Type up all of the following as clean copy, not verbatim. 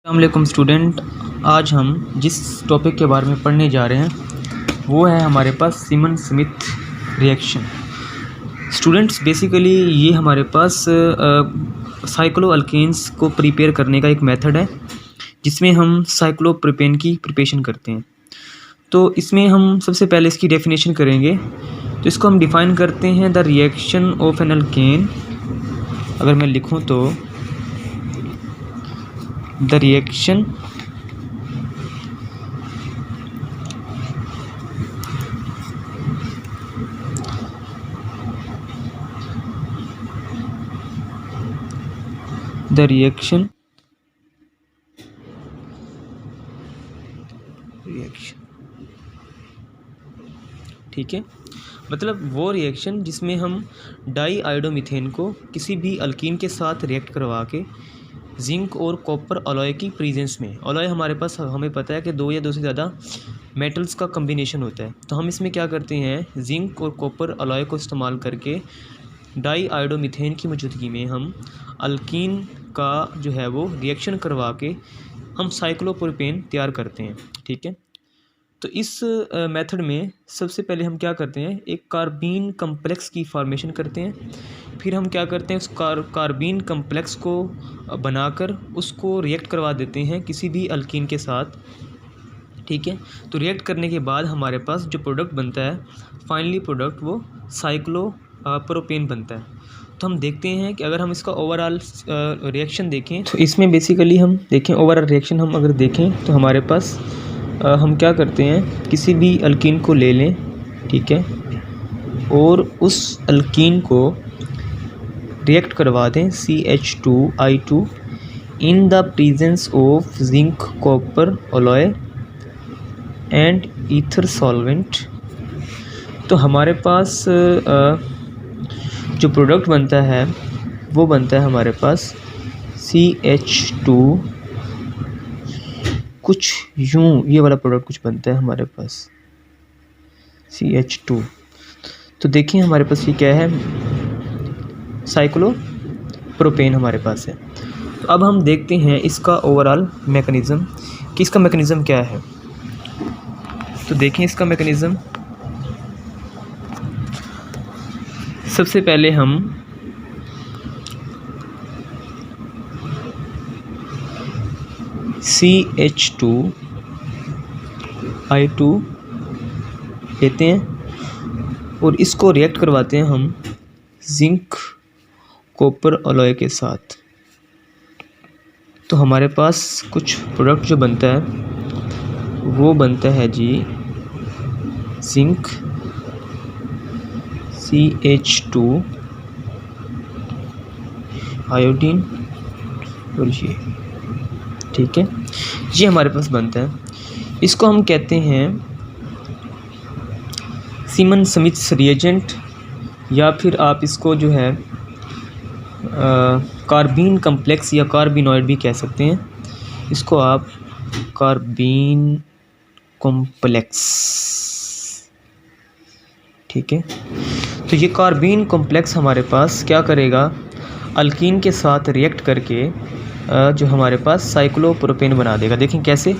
अस्सलाम वालेकुम स्टूडेंट। आज हम जिस टॉपिक के बारे में पढ़ने जा रहे हैं वो है हमारे पास Simmons Smith reaction. Students basically ये हमारे पास साइक्लो अल्केन्स को प्रिपेयर करने का एक मेथड है जिसमें हम साइक्लोप्रोपेन की प्रिपरेशन करते हैं। तो इसमें हम सबसे पहले इसकी डेफिनेशन करेंगे। तो इसको हम डिफ़ाइन करते हैं the reaction of an alkane. अगर मैं लिखूं तो the reaction reaction ठीक है, मतलब वो रिएक्शन जिसमें हम डाई आयोडोमीथेन को किसी भी अल्कीन के साथ रिएक्ट करवा के जिंक और कॉपर अलॉय की प्रेजेंस में, अलॉय हमारे पास हमें पता है कि दो या दो से ज़्यादा मेटल्स का कम्बिनेशन होता है। तो हम इसमें क्या करते हैं, जिंक और कॉपर अलॉय को इस्तेमाल करके डाई आयोडोमीथेन की मौजूदगी में हम अल्कीन का जो है वो रिएक्शन करवा के हम साइक्लोप्रोपेन तैयार करते हैं। ठीक है, तो इस मेथड में सबसे पहले हम क्या करते हैं, एक कार्बीन कम्प्लेक्स की फॉर्मेशन करते हैं। फिर हम क्या करते हैं, उस कार्बीन कम्प्लेक्स को बनाकर उसको रिएक्ट करवा देते हैं किसी भी अल्कीन के साथ। ठीक है, तो रिएक्ट करने के बाद हमारे पास जो प्रोडक्ट बनता है, फाइनली प्रोडक्ट वो साइक्लोप्रोपेन बनता है। तो हम देखते हैं कि अगर हम इसका ओवरऑल रिएक्शन देखें तो इसमें बेसिकली हम देखें ओवरऑल रिएक्शन हम अगर देखें तो हमारे पास हम क्या करते हैं, किसी भी अल्कीन को ले लें। ठीक है, और उस अल्कीन को रिएक्ट करवा दें CH2I2 in the presence of zinc copper alloy and ether solvent. तो हमारे पास जो प्रोडक्ट बनता है वो बनता है हमारे पास CH2, कुछ यूँ ये वाला प्रोडक्ट कुछ बनता है हमारे पास CH2। तो देखिए हमारे पास ये क्या है, साइक्लोप्रोपेन हमारे पास है। तो अब हम देखते हैं इसका ओवरऑल मैकेनिज़्म कि इसका मैकेनिज़्म क्या है। तो देखें इसका मैकेनिज़्म, सबसे पहले हम CH2I2 लेते हैं और इसको रिएक्ट करवाते हैं हम जिंक कॉपर अलॉय के साथ। तो हमारे पास कुछ प्रोडक्ट जो बनता है वो बनता है जी जिंक CH2 आयोडीन और ये। ठीक है, ये हमारे पास बनता है। इसको हम कहते हैं सीमन स्मिथ रिएजेंट, या फिर आप इसको जो है कार्बीन कम्प्लेक्स या कार्बिनॉइड भी कह सकते हैं। इसको आप कार्बीन कॉम्प्लेक्स। ठीक है, तो ये कार्बीन कॉम्प्लेक्स हमारे पास क्या करेगा, अल्कीन के साथ रिएक्ट करके जो हमारे पास साइक्लोप्रोपेन बना देगा। देखें कैसे,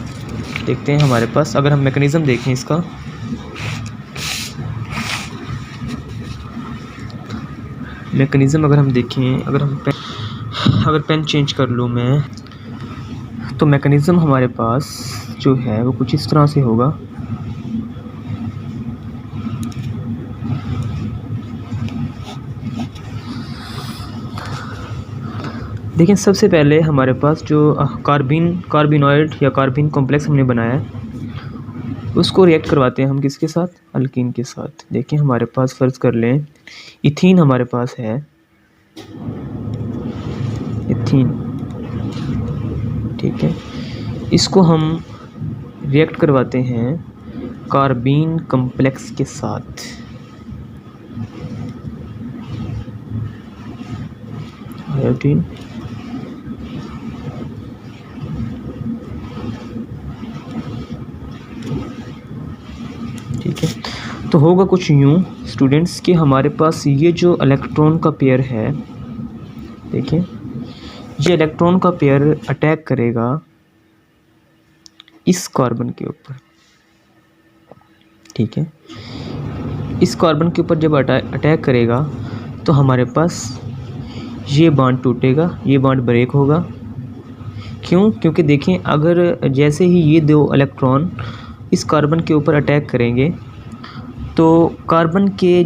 देखते हैं हमारे पास अगर हम मैकेनिज़्म देखें इसका। मैकेनिज़्म अगर हम देखें, अगर पेन चेंज कर लूँ मैं, तो मैकेनिज़्म हमारे पास जो है वो कुछ इस तरह से होगा। देखिए सबसे पहले हमारे पास जो कार्बिनॉइड या कार्बीन कॉम्प्लेक्स हमने बनाया है उसको रिएक्ट करवाते हैं हम किसके साथ, अल्कीन के साथ। देखिए हमारे पास फ़र्ज़ कर लें इथीन हमारे पास है, इथीन। ठीक है, इसको हम रिएक्ट करवाते हैं कार्बीन कॉम्प्लेक्स के साथ, आयोडीन। ठीक है, तो होगा कुछ यूँ स्टूडेंट्स कि हमारे पास ये जो इलेक्ट्रॉन का पेयर है, देखिए ये इलेक्ट्रॉन का पेयर अटैक करेगा इस कार्बन के ऊपर, ठीक है। इस कार्बन के ऊपर जब अटैक करेगा तो हमारे पास ये बॉन्ड टूटेगा, ये बॉन्ड ब्रेक होगा। क्यों? क्योंकि देखें, अगर जैसे ही ये दो इलेक्ट्रॉन इस कार्बन के ऊपर अटैक करेंगे तो कार्बन की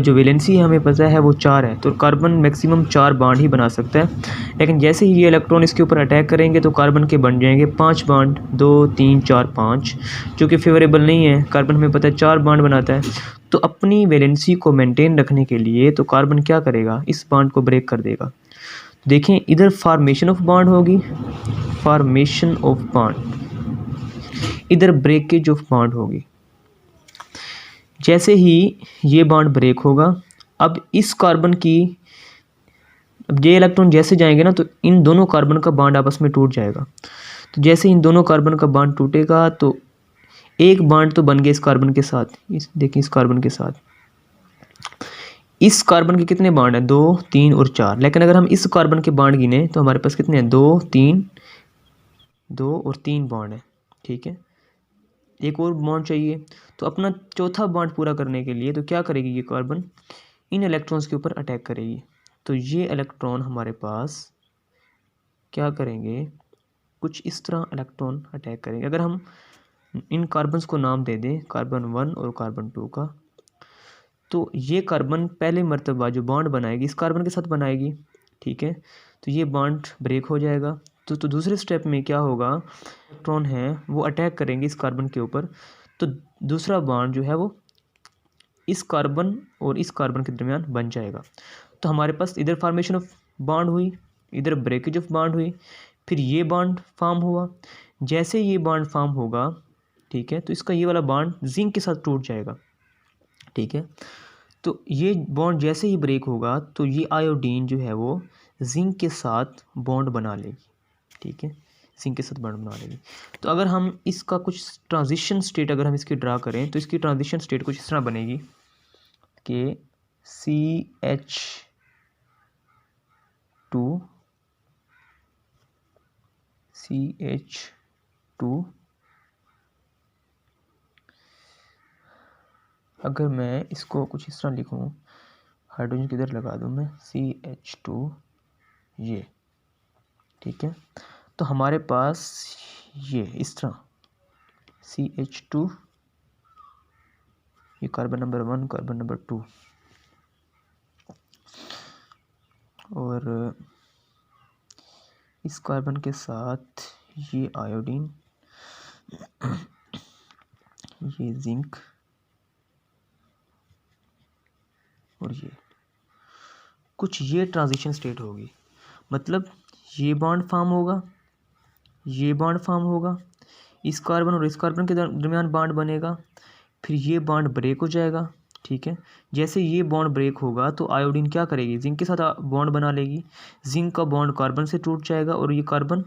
जो वैलेंसी हमें पता है वो 4 है, तो कार्बन मैक्सिमम 4 बॉन्ड ही बना सकता है। लेकिन जैसे ही ये इलेक्ट्रॉन इसके ऊपर अटैक करेंगे तो कार्बन के बन जाएंगे 5 बॉन्ड, 2 3 4 5, जो कि फेवरेबल नहीं है। कार्बन हमें पता है 4 बॉन्ड बनाता है। तो अपनी वैलेंसी को मेंटेन रखने के लिए तो कार्बन क्या करेगा, इस बॉन्ड को ब्रेक कर देगा। देखें, इधर फॉर्मेशन ऑफ बॉन्ड होगी, फॉर्मेशन ऑफ बॉन्ड, इधर ब्रेकेज ऑफ बॉन्ड होगी। जैसे ही ये बॉन्ड ब्रेक होगा, अब इस कार्बन की, अब ये इलेक्ट्रॉन जैसे जाएंगे ना तो इन दोनों कार्बन का बॉन्ड आपस में टूट जाएगा। तो जैसे इन दोनों कार्बन का बॉन्ड टूटेगा तो एक बॉन्ड तो बन गया इस कार्बन के साथ, देखिए इस कार्बन के साथ। इस कार्बन के कितने बॉन्ड हैं, 2 3 और 4। लेकिन अगर हम इस कार्बन के बॉन्ड गिने तो हमारे पास कितने हैं, 2 और 3 बॉन्ड हैं, ठीक है। एक और बॉन्ड चाहिए, तो अपना चौथा बॉन्ड पूरा करने के लिए तो क्या करेगी ये कार्बन, इन इलेक्ट्रॉन्स के ऊपर अटैक करेगी। तो ये इलेक्ट्रॉन हमारे पास क्या करेंगे, कुछ इस तरह इलेक्ट्रॉन अटैक करेंगे। अगर हम इन कार्बन्स को नाम दे दें, कार्बन 1 और कार्बन 2 का, तो ये कार्बन पहले मर्तबा जो बॉन्ड बनाएगी इस कार्बन के साथ बनाएगी, ठीक है। तो ये बॉन्ड ब्रेक हो जाएगा। तो दूसरे स्टेप में क्या होगा, इलेक्ट्रॉन है वो अटैक करेंगे इस कार्बन के ऊपर, तो दूसरा बॉन्ड जो है वो इस कार्बन और इस कार्बन के दरमियान बन जाएगा। तो हमारे पास इधर फॉर्मेशन ऑफ बॉन्ड हुई, इधर ब्रेकेज ऑफ बॉन्ड हुई, फिर ये बॉन्ड फॉर्म हुआ। जैसे ये बॉन्ड फॉर्म होगा, ठीक है, तो इसका ये वाला बॉन्ड जिंक के साथ टूट जाएगा, ठीक है। तो ये बॉन्ड जैसे ही ब्रेक होगा तो ये आयोडीन जो है वो जिंक के साथ बॉन्ड बना लेगी, ठीक है, जिंक के साथ बॉन्ड बना लेगी। तो अगर हम इसका कुछ ट्रांजिशन स्टेट अगर हम इसकी ड्रा करें तो इसकी ट्रांजिशन स्टेट कुछ इस तरह बनेगी कि CH2 अगर मैं इसको कुछ इस तरह लिखूं, हाइड्रोजन किधर लगा दूं मैं, CH2 ये, ठीक है। तो हमारे पास ये इस तरह CH2, ये कार्बन नंबर 1, कार्बन नंबर 2, और इस कार्बन के साथ ये आयोडीन, ये जिंक, और ये कुछ ये ट्रांजिशन स्टेट होगी। मतलब ये बॉन्ड फॉर्म होगा, ये बॉन्ड फॉर्म होगा, इस कार्बन और इस कार्बन के दरमियान बॉन्ड बनेगा, फिर ये बॉन्ड ब्रेक हो जाएगा, ठीक है। जैसे ये बॉन्ड ब्रेक होगा तो आयोडीन क्या करेगी, जिंक के साथ बॉन्ड बना लेगी, जिंक का बॉन्ड कार्बन से टूट जाएगा और ये कार्बन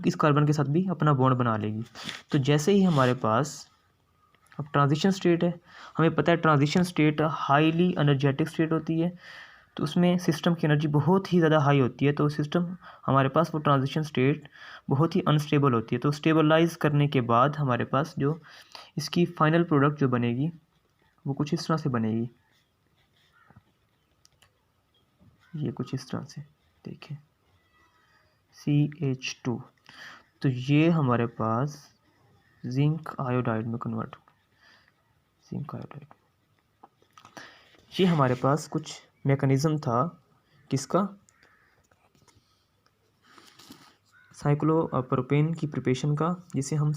इस कार्बन के साथ भी अपना बॉन्ड बना लेगी। तो जैसे ही हमारे पास अब ट्रांजिशन स्टेट है, हमें पता है transition state highly energetic state होती है, तो उसमें सिस्टम की एनर्जी बहुत ही ज़्यादा हाई होती है, तो सिस्टम हमारे पास वो ट्रांजिशन स्टेट बहुत ही अनस्टेबल होती है। तो स्टेबलाइज करने के बाद हमारे पास जो इसकी फाइनल प्रोडक्ट जो बनेगी वो कुछ इस तरह से बनेगी, ये कुछ इस तरह से देखिए CH2। तो ये हमारे पास जिंक आयोडाइड में कन्वर्ट हो, जिंक आयोडाइड। ये हमारे पास कुछ मैकेनिज्म था किसका, साइक्लोप्रोपेन की प्रिपरेशन का, जिसे हम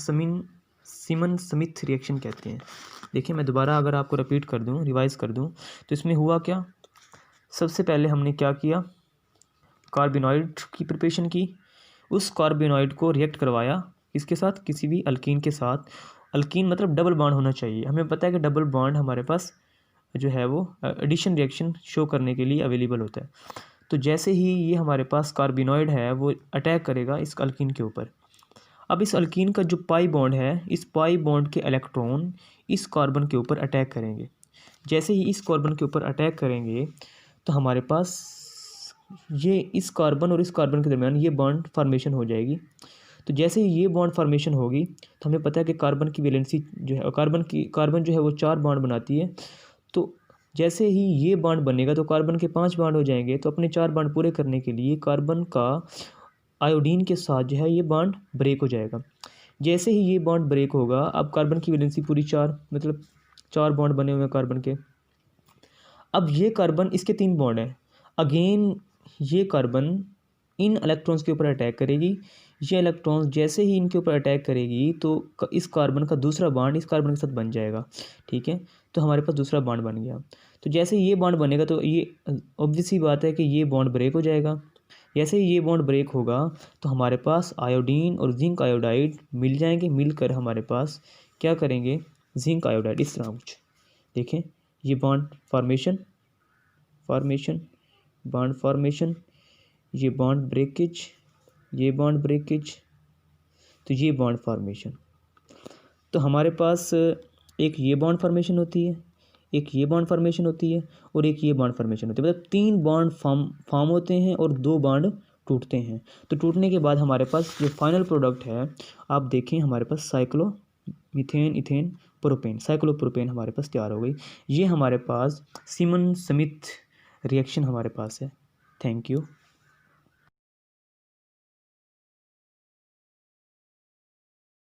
सीमन स्मिथ रिएक्शन कहते हैं। देखिए मैं दोबारा अगर आपको रिपीट कर दूं, रिवाइज कर दूं, तो इसमें हुआ क्या, सबसे पहले हमने क्या किया, कार्बिनॉइड की प्रिपरेशन की, उस कार्बिनॉइड को रिएक्ट करवाया इसके साथ, किसी भी अल्कीन के साथ। अल्कीन मतलब डबल बॉन्ड होना चाहिए, हमें पता है कि डबल बॉन्ड हमारे पास जो है वो एडिशन रिएक्शन शो करने के लिए अवेलेबल होता है। तो जैसे ही ये हमारे पास कार्बिनॉइड है वो अटैक करेगा इस अल्कीन के ऊपर। अब इस अल्कीन का जो पाई बॉन्ड है, इस पाई बॉन्ड के इलेक्ट्रॉन इस कार्बन के ऊपर अटैक करेंगे। जैसे ही इस कार्बन के ऊपर अटैक करेंगे तो हमारे पास ये इस कार्बन और इस कार्बन के दरमियान ये बॉन्ड फॉर्मेशन हो जाएगी। तो जैसे ही ये बॉन्ड फॉर्मेशन होगी तो हमें पता है कि कार्बन की वैलेंसी जो है कार्बन जो है वो 4 बॉन्ड बनाती है। तो जैसे ही ये बॉन्ड बनेगा तो कार्बन के 5 बॉन्ड हो जाएंगे। तो अपने 4 बॉन्ड पूरे करने के लिए कार्बन का आयोडीन के साथ जो है ये बॉन्ड ब्रेक हो जाएगा। जैसे ही ये बॉन्ड ब्रेक होगा, अब कार्बन की वैलेंसी पूरी 4, मतलब 4 बॉन्ड बने हुए हैं कार्बन के। अब ये कार्बन, इसके 3 बॉन्ड हैं। अगेन ये कार्बन इन इलेक्ट्रॉन्स के ऊपर अटैक करेगी। ये इलेक्ट्रॉन्स जैसे ही इनके ऊपर अटैक करेगी तो इस कार्बन का दूसरा बॉन्ड इस कार्बन के साथ बन जाएगा। ठीक है, तो हमारे पास दूसरा बॉन्ड बन गया। तो जैसे ही ये बॉन्ड बनेगा तो ये ऑब्वियस सी बात है कि ये बॉन्ड ब्रेक हो जाएगा। जैसे ही ये बॉन्ड ब्रेक होगा तो हमारे पास आयोडीन और जिंक आयोडाइड मिल जाएंगे। मिलकर हमारे पास क्या करेंगे, जिंक आयोडाइड इस तरह कुछ। देखें, ये बॉन्ड फॉर्मेशन, बॉन्ड फॉर्मेशन, ये बॉन्ड ब्रेकेज, ये बॉन्ड ब्रेकेज, तो ये बॉन्ड फॉर्मेशन। तो हमारे पास एक ये बॉन्ड फॉर्मेशन होती है, एक ये बॉन्ड फॉर्मेशन होती है और एक ये बॉन्ड फॉर्मेशन होती है। मतलब 3 बॉन्ड फॉर्म होते हैं और 2 बॉन्ड टूटते हैं। तो टूटने के बाद हमारे पास जो फाइनल प्रोडक्ट है, आप देखें हमारे पास साइक्लोमीथेन इथेन प्रोपेन, साइक्लोप्रोपेन हमारे पास तैयार हो गई। ये हमारे पास सिमन स्मिथ रिएक्शन हमारे पास है। Thank you.